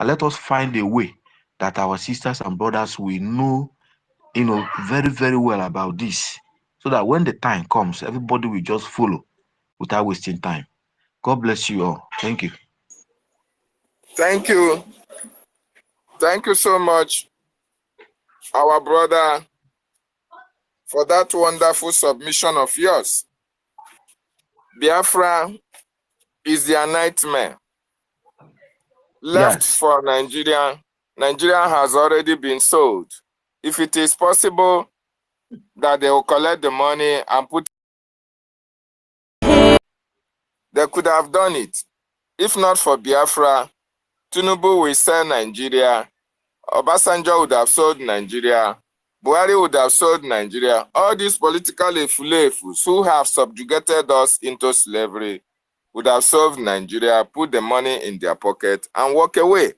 And let us find a way that our sisters and brothers will know, very, very well about this, so that when the time comes, everybody will just follow without wasting time. God bless you all. Thank you. Thank you. Thank you so much, our brother, for that wonderful submission of yours. Biafra is their nightmare. Left for Nigeria, Nigeria has already been sold. If it is possible that they will collect the money and put it, they could have done it. If not for Biafra, Tinubu will sell Nigeria. Obasanjo would have sold Nigeria. Buhari would have sold Nigeria. All these political efulefus who have subjugated us into slavery would have sold Nigeria, put the money in their pocket, and walk away.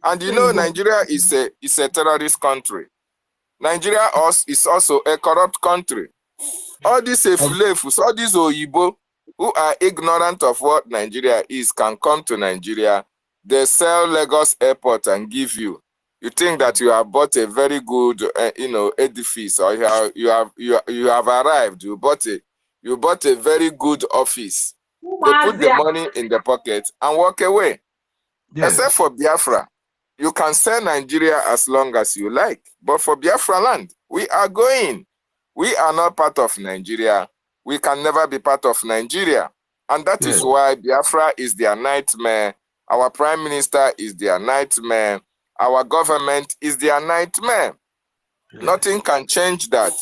And you know, Nigeria is a terrorist country. Nigeria is also a corrupt country. All these efulefus, all these Oyibo who are ignorant of what Nigeria is can come to Nigeria. They sell Lagos Airport and give you. You think that you have bought a very good, edifice, or you have arrived. You bought a very good office. They put the money in the pocket and walk away. Yes. Except for Biafra, you can sell Nigeria as long as you like. But for Biafra land, we are going. We are not part of Nigeria. We can never be part of Nigeria. And that is why Biafra is their nightmare. Our prime minister is their nightmare. Our government is their nightmare. Nothing can change that.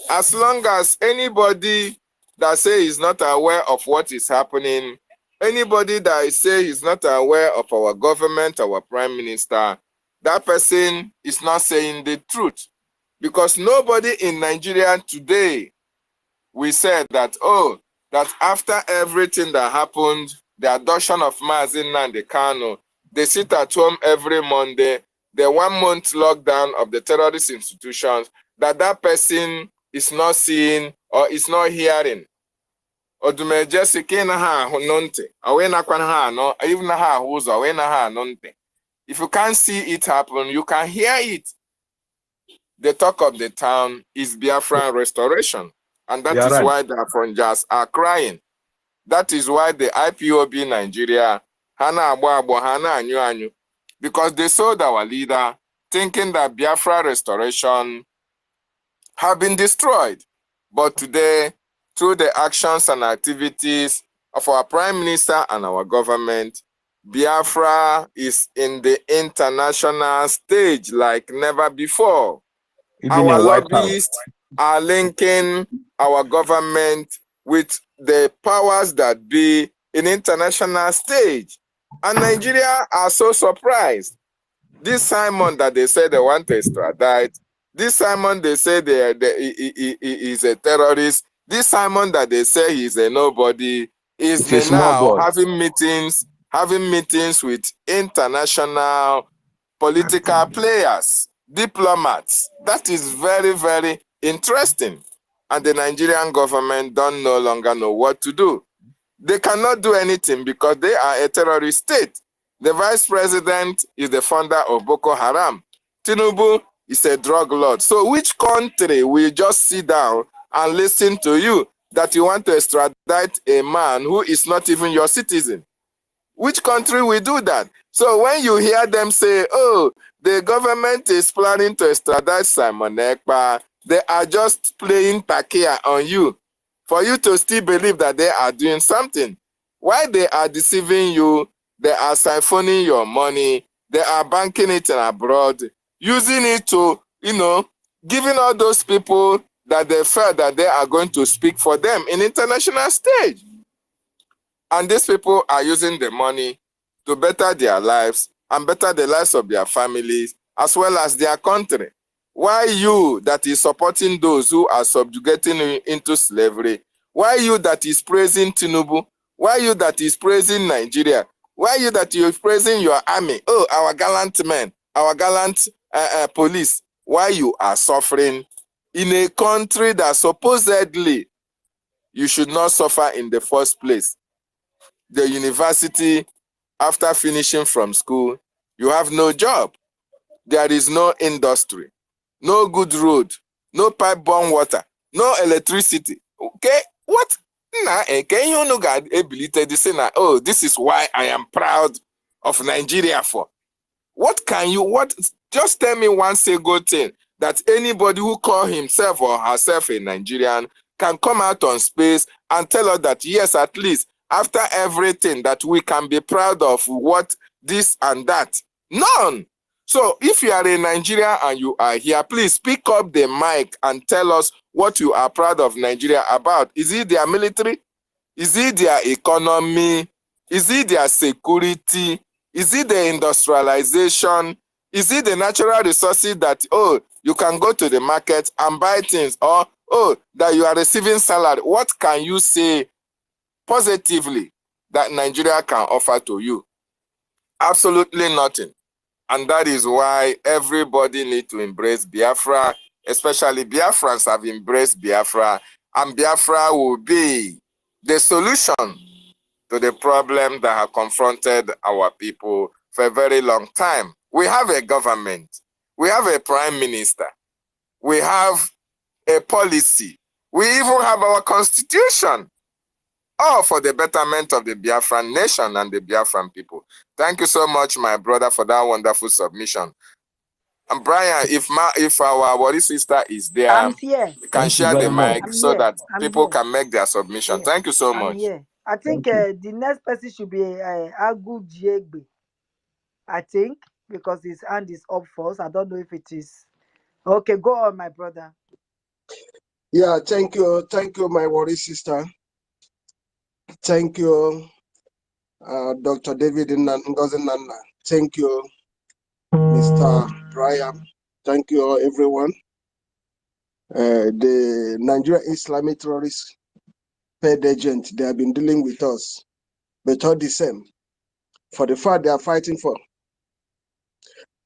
As long as anybody that say is not aware of what is happening, anybody that say is not aware of our government, our prime minister, that person is not saying the truth. Because nobody in Nigeria today will say that, that after everything that happened, the adoption of Mazi Nnamdi Kanu, they sit at home every Monday, the 1 month lockdown of the terrorist institutions, that person is not seeing or is not hearing. If you can't see it happen, you can hear it. The talk of the town is Biafran restoration. And that is why the Afronjas are crying. That is why the IPOB Nigeria, because they sold our leader, thinking that Biafra restoration have been destroyed. But today, through the actions and activities of our prime minister and our government, Biafra is in the international stage like never before. Even our lobbyists are linking our government with the powers that be in international stage. And Nigeria are so surprised. This Simon that they say they want to extradite, this Simon they say he is a terrorist, this Simon that they say he's a nobody, is now having meetings with international political players, diplomats. That is very, very interesting. And the Nigerian government don't no longer know what to do. They cannot do anything because they are a terrorist state. The vice president is the founder of Boko Haram. Tinubu is a drug lord. So which country will just sit down and listen to you that you want to extradite a man who is not even your citizen? Which country will do that? So when you hear them say, the government is planning to extradite Simon Ekpa, they are just playing takia on you for you to still believe that they are doing something. Why they are deceiving you, they are siphoning your money, they are banking it abroad, using it to, giving all those people that they felt that they are going to speak for them in international stage. And these people are using the money to better their lives and better the lives of their families as well as their country. Why you that is supporting those who are subjugating you into slavery? Why you that is praising Tinubu? Why you that is praising Nigeria? Why you that is praising your army? Oh, our gallant men, our gallant police. Why you are suffering in a country that supposedly you should not suffer in the first place? The university, after finishing from school, You have no job. There is no industry, no good road, no pipe-borne water, no electricity. Okay, what? Nah, can you know God ability to say now? Oh, this is why I am proud of Nigeria for. What can you? What? Just tell me one single thing that anybody who call himself or herself a Nigerian can come out on space and tell us that yes, at least after everything that we can be proud of what this and that. None. So if you are a Nigerian and you are here, please pick up the mic and tell us what you are proud of Nigeria about. Is it their military? Is it their economy? Is it their security? Is it the industrialization? Is it the natural resources that, oh, you can go to the market and buy things, or, oh, that you are receiving salary? What can you say positively that Nigeria can offer to you? Absolutely nothing. And that is why everybody needs to embrace Biafra, especially Biafrans have embraced Biafra, and Biafra will be the solution to the problem that have confronted our people for a very long time. We have a government, we have a prime minister, we have a policy, we even have our constitution, all for the betterment of the Biafran nation and the Biafran people. Thank you so much, my brother, for that wonderful submission. And Brian, if our worry sister is there, I'm here. we can share the mic so that people here. can make their submission. Thank you so much. Here. I think the next person should be OGOJA. I think, because his hand is up first. I don't know if it is. Okay, go on, my brother. Yeah, thank you, my worry sister. Thank you, Dr. David Ngozi Nana. Thank you, Mr. Brian. Thank you, everyone. The Nigeria Islamic terrorist paid agent, they have been dealing with us, but all the same, for the fact they are fighting for,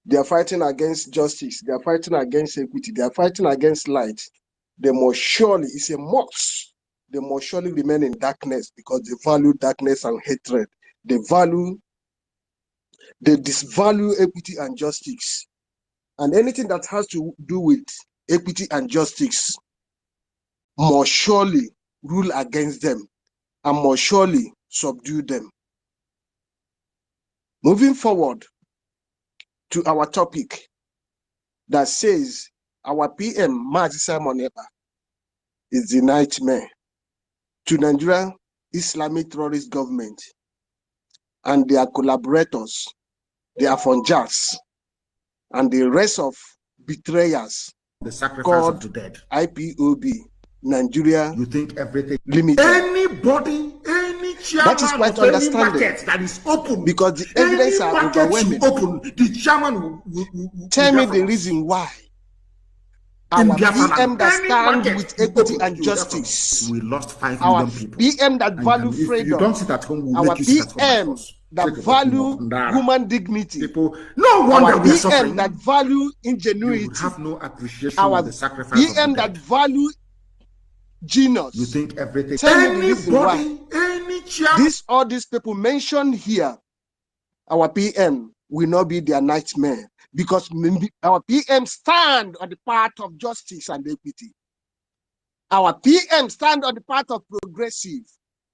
they are fighting against justice, they are fighting against equity, they are fighting against light. They must surely, it's a must, they must surely remain in darkness because they value darkness and hatred. They disvalue equity and justice. And anything that has to do with equity and justice must surely rule against them and must surely subdue them. Moving forward to our topic that says our PM, Mazi Simon Ekpa, is the nightmare to Nigeria Islamic terrorist government and their collaborators, their funjas, and the rest of betrayers, the sacrifice called of the dead. IPOB, Nigeria You think everything Limited. Anybody, any chairman That is quite of any understandable, market that is open, because the evidence are overwhelming. Open, the chairman will tell me the reason why our PM that stand with equity and justice, we lost 5 our million people. PM that value freedom, you don't sit at home, we'll our make you sit at PM home that value human dignity, people, no wonder our we are PM suffering. that value ingenuity, You have no appreciation our of the sacrifice PM of the that dead. value genius. You think everything? Tell me the reason why any all these people mentioned here, our PM will not be their nightmare, because our PM stand on the part of justice and equity. Our PM stand on the part of progressive.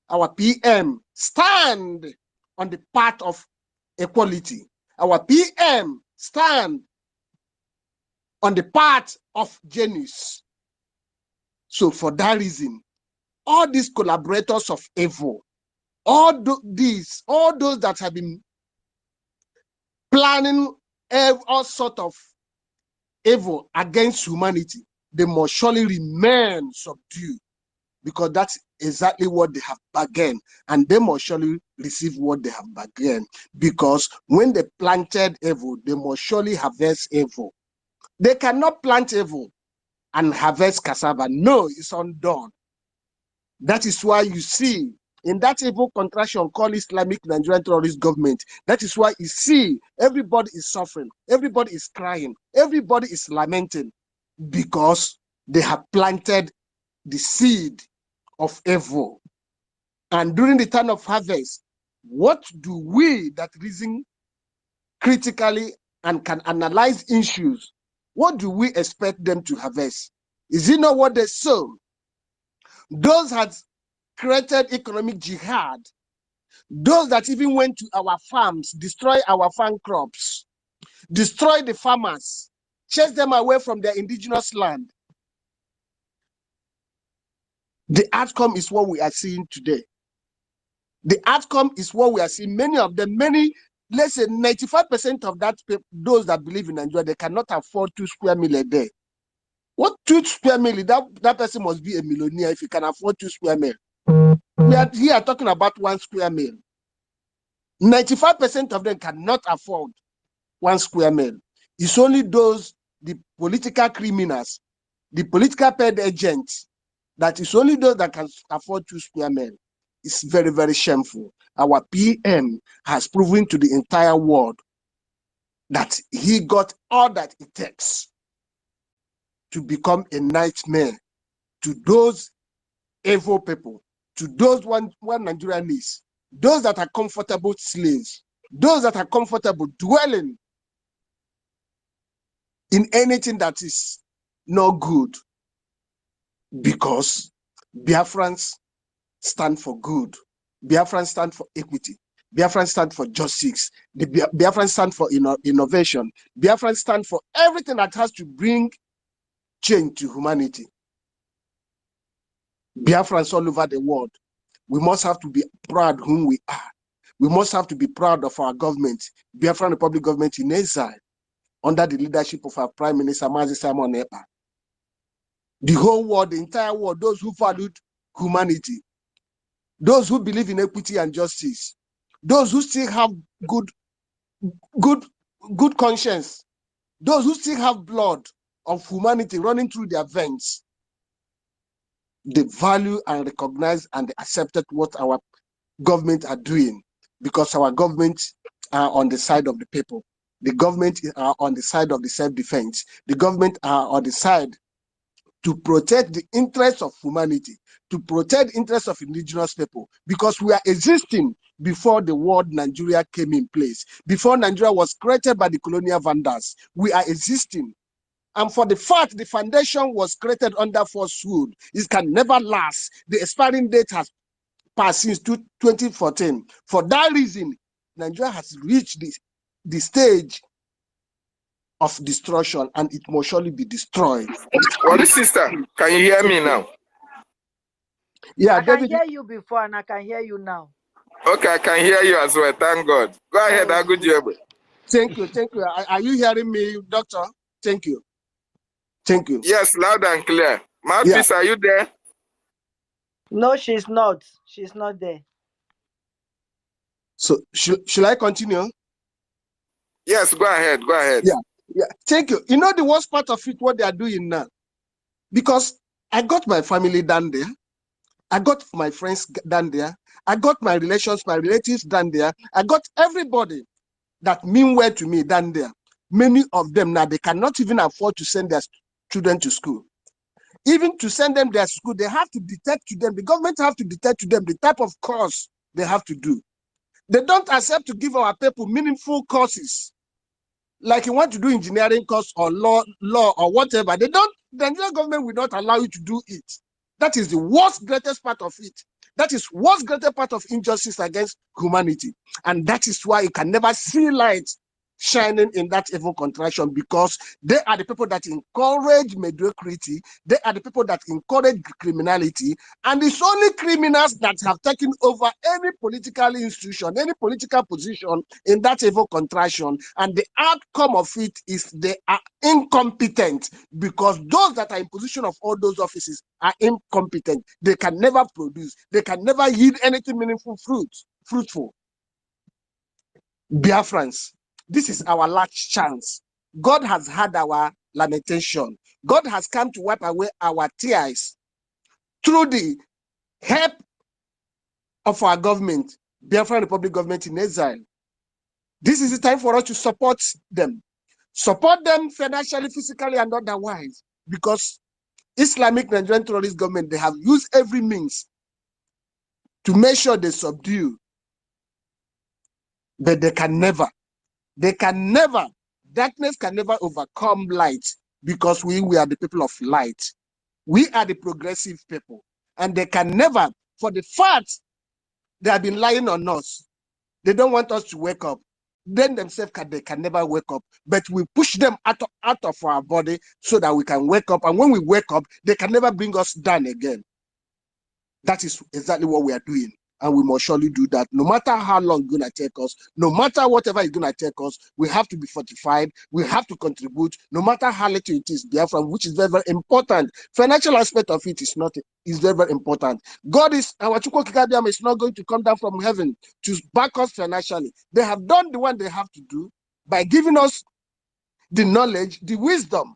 Our PM stand on the part of equality. Our PM stand on the part of genius. So for that reason, all these collaborators of evil, all those that have been planning all sort of evil against humanity, they must surely remain subdued, because that's exactly what they have bargained, and they must surely receive what they have bargained, because when they planted evil, they must surely harvest evil. They cannot plant evil and harvest cassava. No, it's undone. That is why you see in that evil contraction called Islamic Nigerian terrorist government, that is why you see everybody is suffering, everybody is crying, everybody is lamenting, because they have planted the seed of evil. And during the time of harvest, what do we that reason critically and can analyze issues, what do we expect them to harvest? Is it not what they sow? Those that created economic jihad, those that even went to our farms, destroy our farm crops, destroy the farmers, chase them away from their indigenous land. The outcome is what we are seeing today. The outcome is what we are seeing. Many of them, let's say 95% of those that believe in Nigeria, they cannot afford 2 square meal a day. What 2 square meal? That person must be a millionaire if he can afford 2 square meal. We are here talking about 1 square meal. 95% of them cannot afford 1 square meal. It's only those, the political criminals, the political paid agents, that is only those that can afford 2 square meal. It's very, very shameful. Our PM has proven to the entire world that he got all that it takes to become a nightmare to those evil people, to those one Nigeria needs, those that are comfortable slaves, those that are comfortable dwelling in anything that is not good, because Biafrans stand for good. Biafrans stand for equity. Biafrans stand for justice. The Biafrans stand for innovation. Biafrans stand for everything that has to bring change to humanity. Biafrans all over the world, we must have to be proud whom we are. We must have to be proud of our government, Biafran Republic government in exile, under the leadership of our Prime Minister, Mazi Simon Ekpa. The whole world, the entire world, those who valued humanity, those who believe in equity and justice, those who still have good conscience, those who still have blood of humanity running through their veins, they value and recognize and accepted what our government are doing, because our government are on the side of the people. The government are on the side of the self-defense. The government are on the side to protect the interests of humanity, to protect the interests of indigenous people, because we are existing before the word Nigeria came in place. Before Nigeria was created by the colonial vandals, we are existing. And for the fact the foundation was created under falsehood, it can never last. The expiring date has passed since 2014. For that reason, Nigeria has reached the stage of destruction, and it must surely be destroyed. What is sister? Can you hear me now? Yeah, I can David. hear you before and I can hear you now. Okay, I can hear you as well. Thank God. Go ahead, OGOJA. Thank you. Are you hearing me, doctor? Thank you. Yes, loud and clear. Mouthpiece, are you there? No, she's not. She's not there. So should I continue? Yes, go ahead. Yeah. Thank you. You know the worst part of it, what they are doing now? Because I got my family down there. I got my friends down there. I got my relatives down there. I got everybody that mean well to me down there. Many of them now, they cannot even afford to send their children to school. Even to send them to school, they have to dictate to them. The government have to dictate to them the type of course they have to do. They don't accept to give our people meaningful courses. Like you want to do engineering course or law or whatever. The Nigerian government will not allow you to do it. That is the worst, greatest part of it. That is worst, greatest part of injustice against humanity. And that is why you can never see light shining in that evil contraction, because they are the people that encourage mediocrity. They are the people that encourage criminality. And it's only criminals that have taken over any political institution, any political position in that evil contraction. And the outcome of it is they are incompetent, because those that are in position of all those offices are incompetent. They can never produce. They can never yield anything meaningful, fruitful. Biafrans, this is our last chance. God has had our lamentation. God has come to wipe away our tears through the help of our government, Biafran Republic government in exile. This is the time for us to support them. Support them financially, physically, and otherwise, because Islamic Nigerian terrorist government, they have used every means to make sure they subdue, but they can never They can never, darkness can never overcome light because we are the people of light. We are the progressive people. And they can never, for the fact they have been lying on us, they don't want us to wake up. Then themselves they can never wake up. But we push them out of our body so that we can wake up. And when we wake up, they can never bring us down again. That is exactly what we are doing. And we must surely do that. No matter how long it's going to take us, no matter whatever it's going to take us, we have to be fortified. We have to contribute, no matter how little it is, Biafra, which is very, very important. Financial aspect of it is very, very important. God is, our Chukwu Okike is not going to come down from heaven to back us financially. They have done the one they have to do by giving us the knowledge, the wisdom,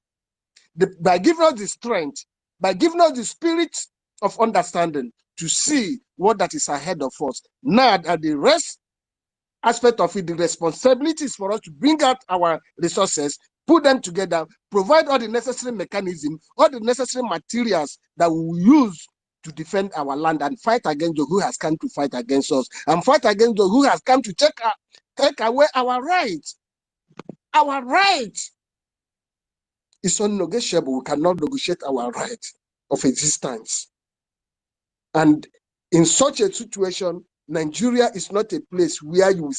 by giving us the strength, by giving us the spirit of understanding to see what that is ahead of us. Now, at the rest aspect of it, the responsibility is for us to bring out our resources, put them together, provide all the necessary mechanism, all the necessary materials that we will use to defend our land and fight against those who has come to fight against us, and fight against those who has come to take away our rights. Our right is unnegotiable. We cannot negotiate our right of existence. And in such a situation, Nigeria is not a place where you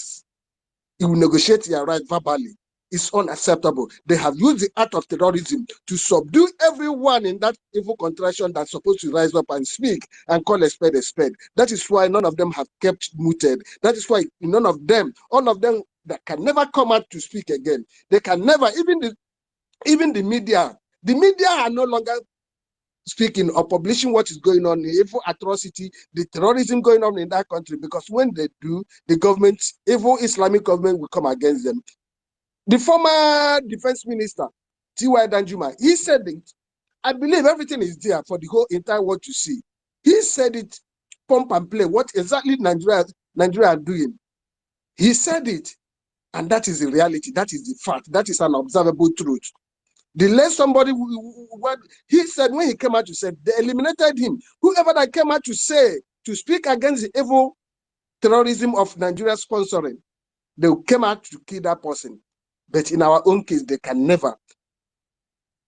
will negotiate your right verbally. It's unacceptable. They have used the art of terrorism to subdue everyone in that evil contraction that's supposed to rise up and speak and call a spade a spade. That is why none of them have kept muted. That is why none of them, all of them that can never come out to speak again. They can never, even the media are no longer speaking or publishing what is going on, the evil atrocity, the terrorism going on in that country, because when they do, the government, evil Islamic government, will come against them. The former defense minister, T.Y. Danjuma, he said it. I believe everything is there for the whole entire world to see. He said it, pump and play, what exactly Nigeria are doing. He said it, and that is the reality, that is the fact, that is an observable truth. The less somebody, what he said when he came out to say, they eliminated him. Whoever that came out to say, to speak against the evil terrorism of Nigeria sponsoring, they came out to kill that person. But in our own case, they can never.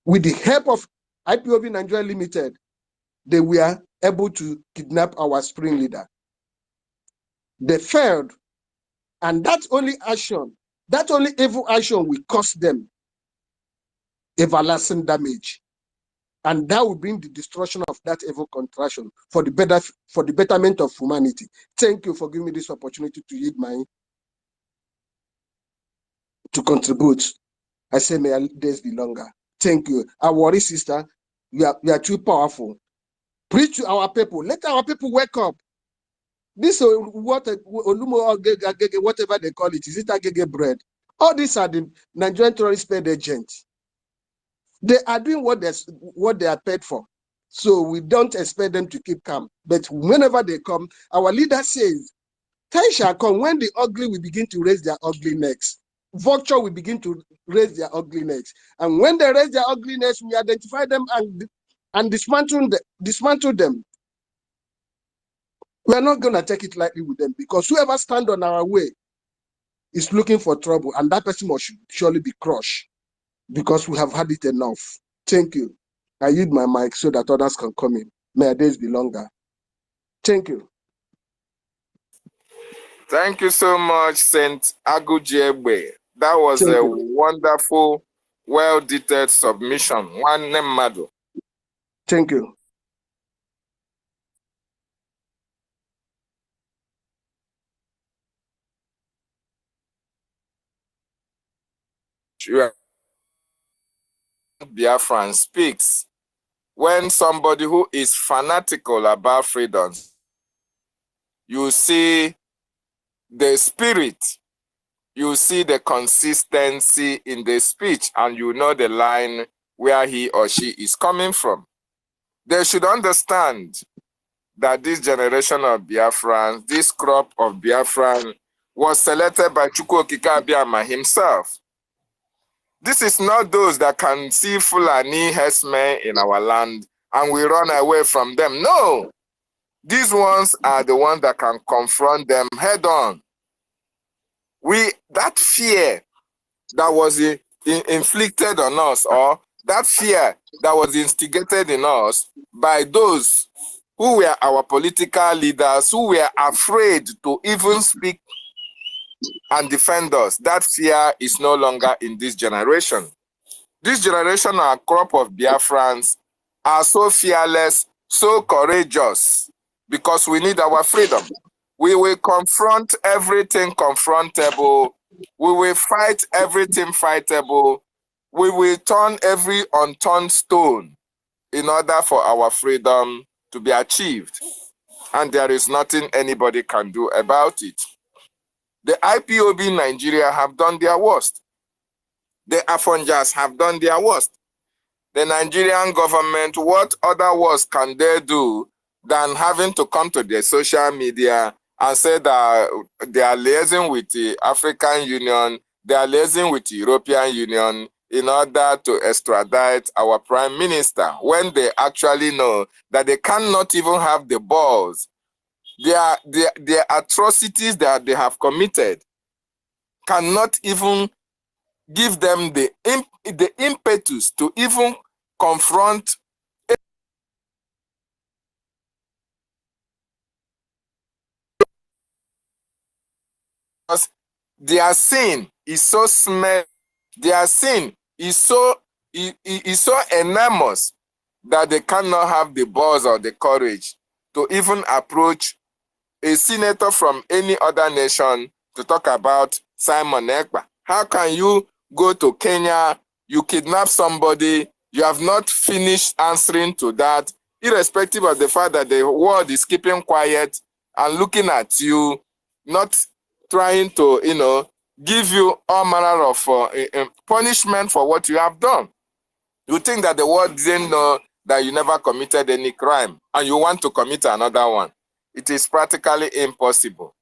With the help of IPOB Nigeria Limited, they were able to kidnap our spring leader. They failed. And that only action, that only evil action will cost them everlasting damage, and that will bring the destruction of that evil contraction for the betterment of humanity. Thank you for giving me this opportunity to contribute. I say may our days be longer. Thank you. Our worry sister, we are too powerful. Preach to our people. Let our people wake up. This whatever they call it, is it agege bread? All these are the Nigerian terrorist paid agents. They are doing what they are paid for. So we don't expect them to keep calm. But whenever they come, our leader says, time shall come when the ugly will begin to raise their ugly necks. Vulture will begin to raise their ugly necks. And when they raise their ugly necks, we identify them and dismantle them. We are not going to take it lightly with them, because whoever stands on our way is looking for trouble, and that person must surely be crushed, because we have had it enough. Thank you. I use my mic so that others can come in. May our days be longer. Thank you. Thank you so much, Saint Agujegbe. That was a wonderful, well-detailed submission. One name, Thank you. Biafran speaks. When somebody who is fanatical about freedoms, you see the spirit, you see the consistency in the speech, and you know the line where he or she is coming from. They should understand that this generation of Biafrans, this crop of Biafran, was selected by Chukwu Okike-Abịama himself. This is not those that can see Fulani herdsmen in our land and we run away from them. No, these ones are the ones that can confront them head on. That fear that was inflicted on us, or that fear that was instigated in us by those who were our political leaders, who were afraid to even speak and defend us, that fear is no longer in this generation. This generation, our crop of Biafrans, are so fearless, so courageous, because we need our freedom. We will confront everything confrontable. We will fight everything fightable. We will turn every unturned stone in order for our freedom to be achieved. And there is nothing anybody can do about it. The IPOB in Nigeria have done their worst. The Afonjas have done their worst. The Nigerian government, what other worst can they do than having to come to their social media and say that they are liaising with the African Union, they are liaising with the European Union in order to extradite our prime minister, when they actually know that they cannot even have the balls. Their atrocities that they have committed cannot even give them the impetus to even confront because their sin is so small, their sin is so enormous that they cannot have the balls or the courage to even approach a senator from any other nation to talk about Simon Ekpa. How can you go to Kenya, you kidnap somebody, you have not finished answering to that, irrespective of the fact that the world is keeping quiet and looking at you, not trying to, give you all manner of punishment for what you have done. You think that the world didn't know that you never committed any crime and you want to commit another one. It is practically impossible.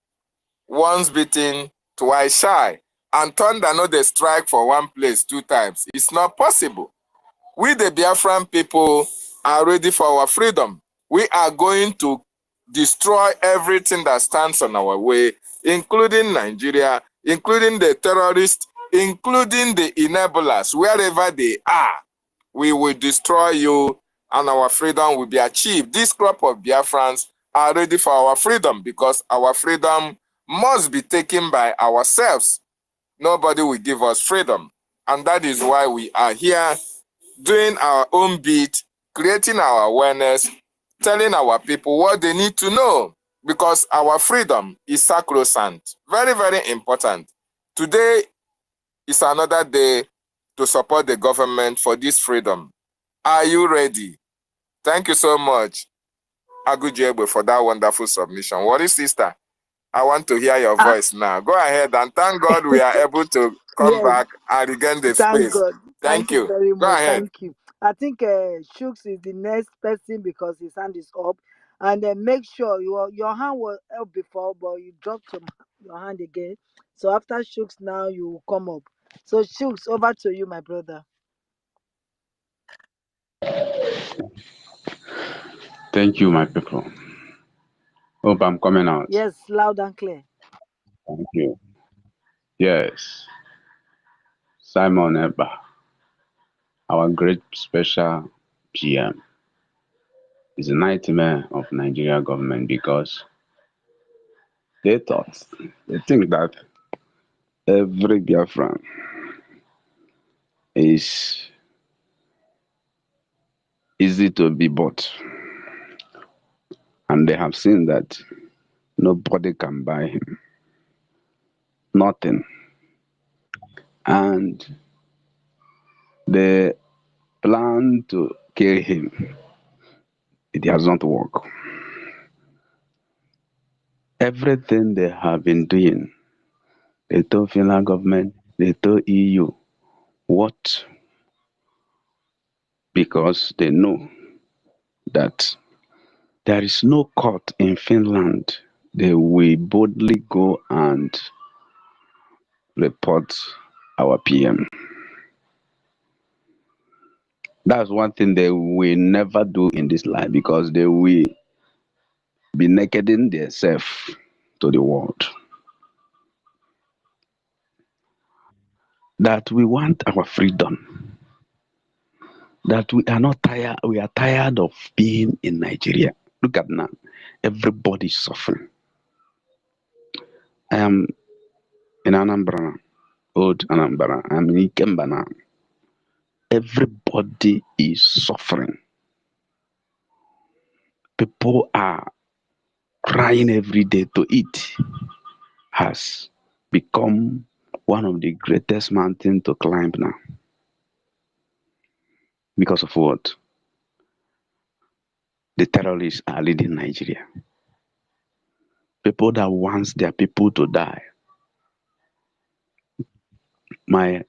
Once bitten, twice shy. And thunder no dey strike for one place 2 times. It's not possible. We, the Biafran people, are ready for our freedom. We are going to destroy everything that stands on our way, including Nigeria, including the terrorists, including the enablers, wherever they are. We will destroy you and our freedom will be achieved. This crop of Biafrans are ready for our freedom, because our freedom must be taken by ourselves. Nobody will give us freedom. And that is why we are here doing our own bit, creating our awareness, telling our people what they need to know, because our freedom is sacrosanct. Very, very important. Today is another day to support the government for this freedom. Are you ready? Thank you so much, Agujebe, for that wonderful submission. What is, sister? I want to hear your voice now. Go ahead, and thank God we are able to come Yes, back and regain the thank space. God. Thank Thank you you. very Go much. ahead. Thank you. I think Shooks is the next person because his hand is up. And then make sure your hand was up before, but you dropped your hand again. So after Shooks, now you come up. So Shooks, over to you, my brother. Thank you, my people. Hope I'm coming out. Yes, loud and clear. Thank you. Yes, Simon Eba, our great special PM, is a nightmare of Nigeria government, because they think that every Biafran is easy to be bought. And they have seen that nobody can buy him. Nothing. And they plan to kill him. It has not worked. Everything they have been doing, they told Finland government, they told EU, what? Because they know that there is no court in Finland. They will boldly go and report our PM. That's one thing they will never do in this life, because they will be nakeding themselves to the world. that we want our freedom, that we are not tired, we are tired of being in Nigeria. Look at now, everybody is suffering. I am in Anambra, old Anambra, I'm in Ikemba now. Everybody is suffering. People are crying every day to eat. Has become one of the greatest mountains to climb now. Because of what? The terrorists are leading Nigeria. People that wants their people to die. My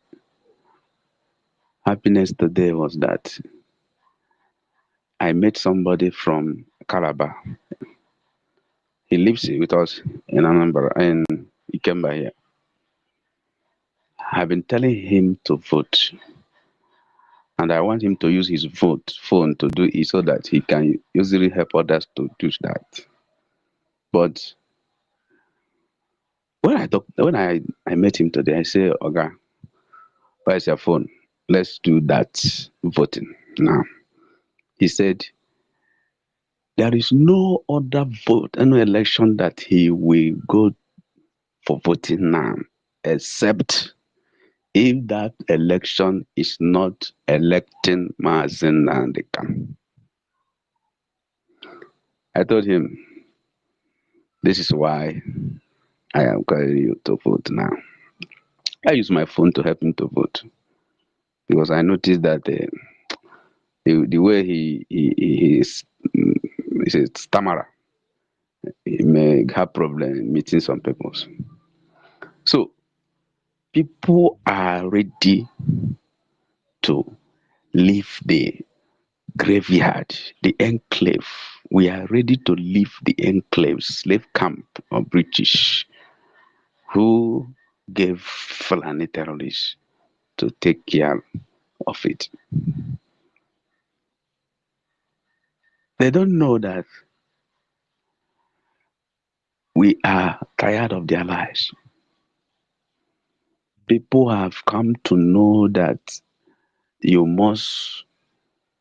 happiness today was that I met somebody from Calabar. He lives with us in Anambra, in Ikemba here. I've been telling him to vote. And I want him to use his phone to do it so that he can easily help others to do that. But when I met him today, I say, Oga, where's your phone? Let's do that voting now. He said, there is no other vote, no election that he will go for voting now, except if that election is not electing Mazen Nandeka. I told him, this is why I am calling you to vote now. I use my phone to help him to vote because I noticed that the way he is a stammerer, he may have problem meeting some people. So people are ready to leave the graveyard, the enclave. We are ready to leave the enclave, slave camp of British, who gave Fulani terrorists to take care of it. They don't know that we are tired of their lies. People have come to know that you must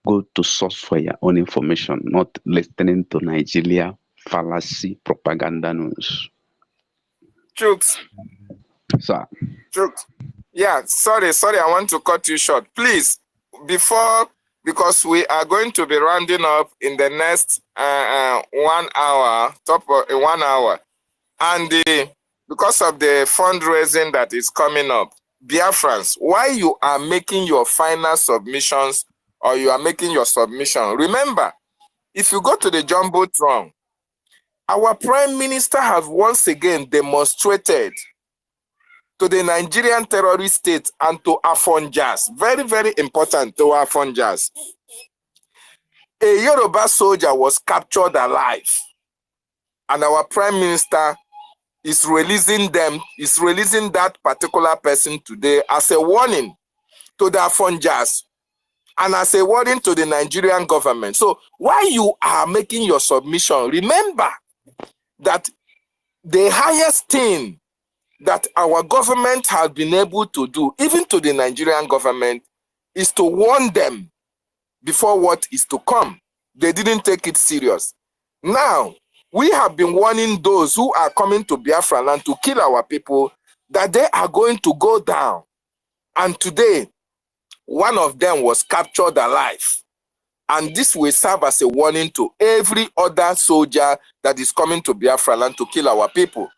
go to source for your own information, not listening to Nigeria fallacy propaganda news. Chooks, Sir, Chooks. Yeah, sorry, I want to cut you short. Please, because we are going to be rounding up in the next 1 hour, top of 1 hour. And because of the fundraising that is coming up, Biafrans, why you are making your final submissions or you are making your submission, remember, if you go to the Jumbotron, our Prime Minister has once again demonstrated to the Nigerian terrorist state and to Afonjas, very, very important to Afonjas. A Yoruba soldier was captured alive, and our Prime Minister is releasing that particular person today as a warning to the Afonjas and as a warning to the Nigerian government. So while you are making your submission, remember that the highest thing that our government has been able to do, even to the Nigerian government, is to warn them before what is to come. They didn't take it serious. Now, we have been warning those who are coming to Biafra land to kill our people that they are going to go down. And today, one of them was captured alive. And this will serve as a warning to every other soldier that is coming to Biafra land to kill our people.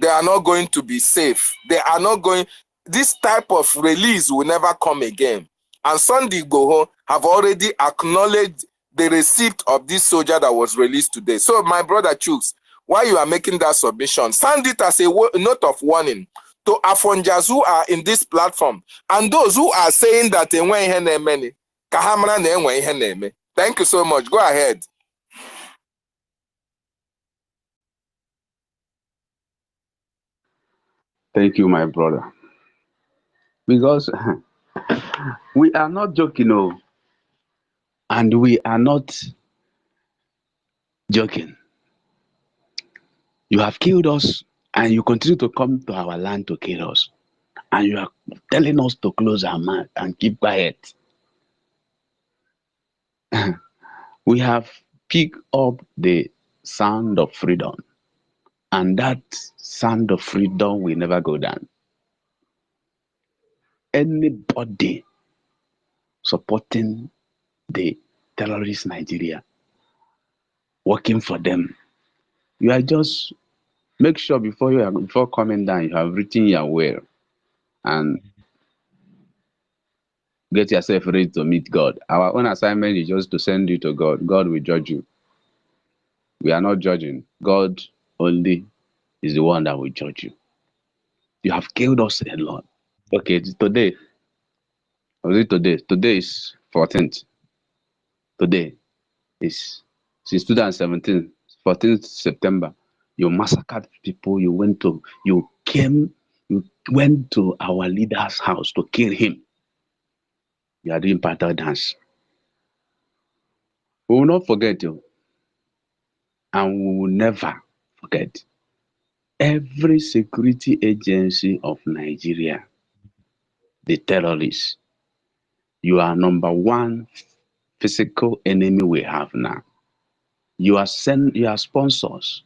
They are not going to be safe. They are not going, this type of release will never come again. And Sunday Igboho have already acknowledged the receipt of this soldier that was released today. So my brother Chooks, while you are making that submission, send it as a note of warning to Afonjas who are in this platform and those who are saying that thank you so much. Go ahead. thank you, my brother. Because we are not joking, and we are not joking. You have killed us, and you continue to come to our land to kill us. and you are telling us to close our mouth and keep quiet. We have picked up the sound of freedom, and that sound of freedom will never go down. Anybody supporting the terrorist Nigeria, working for them, you are just make sure before coming down, you have written your will and get yourself ready to meet God. Our own assignment is just to send you to God. God will judge you. We are not judging. God only is the one that will judge you. You have killed us a lot. Okay, today. Was it today? Today is 14th. Today is since 2017, 14th September. You massacred people. You went to our leader's house to kill him. You are doing battle dance. We will not forget you. And we will never forget. Every security agency of Nigeria, the terrorists, you are number one physical enemy we have now. You are sponsors.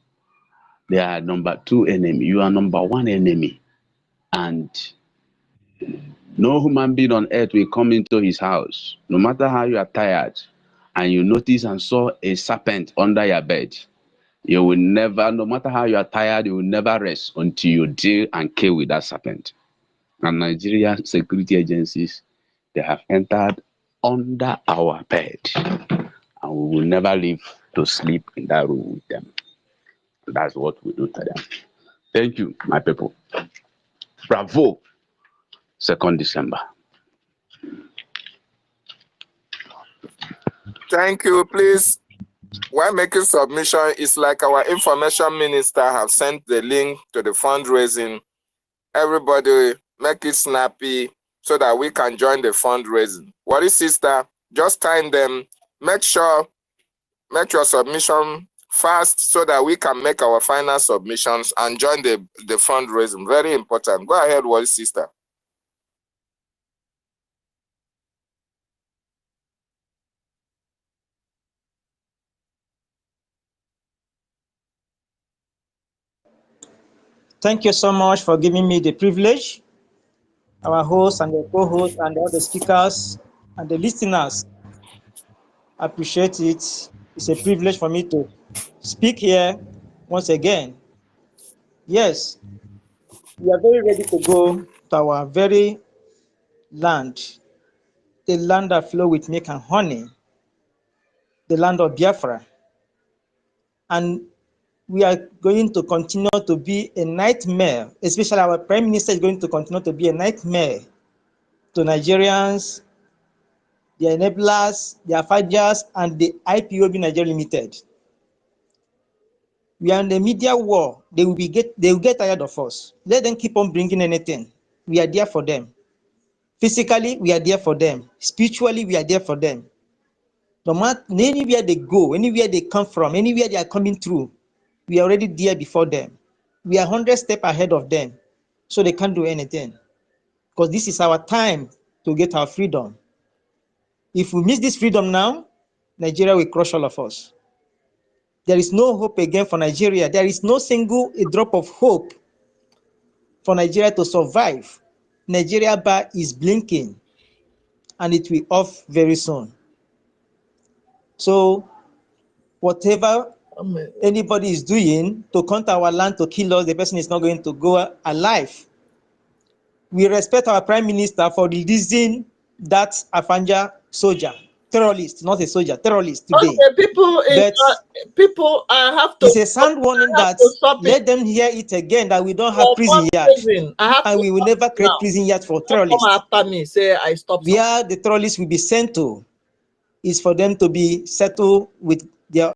They are number two enemy. You are number one enemy. And no human being on earth will come into his house, no matter how you are tired, and you notice and saw a serpent under your bed. You will never, no matter how you are tired, you will never rest until you deal and kill with that serpent. And Nigerian security agencies, they have entered under our bed. And we will never leave to sleep in that room with them. That's what we do to them. Thank you, my people. Bravo. 2nd December. Thank you. Please, when making submission, it's like our information minister have sent the link to the fundraising. Everybody make it snappy so that we can join the fundraising. What is sister? Just time them. Make your submission fast so that we can make our final submissions and join the fundraising. Very important. Go ahead, what is sister? Thank you so much for giving me the privilege, our host and the co-host and all the speakers and the listeners. I appreciate it. It's a privilege for me to speak here once again. Yes, we are very ready to go to our very land, the land that flows with milk and honey, the land of Biafra. And we are going to continue to be a nightmare, especially our Prime Minister is going to continue to be a nightmare to Nigerians, the enablers, the affidavits, and the IPOB Nigeria Limited. We are in the media war. They will get tired of us. Let them keep on bringing anything. We are there for them. Physically, we are there for them. Spiritually, we are there for them. No matter anywhere they go, anywhere they come from, anywhere they are coming through, we are already there before them. We are 100 steps ahead of them, so they can't do anything. Because this is our time to get our freedom. If we miss this freedom now, Nigeria will crush all of us. There is no hope again for Nigeria. There is no single drop of hope for Nigeria to survive. Nigeria bar is blinking, and it will off very soon. So whatever anybody is doing to come to our land to kill us, the person is not going to go alive. We respect our Prime Minister for releasing that Afanja soldier, terrorist, not a soldier, terrorist today. Okay, people have to. It's a sound warning that let them hear it again that we don't have prison yard, and we will never create prison yard for terrorists. Come after me, say I stop. Where the terrorists will be sent to is for them to be settled with their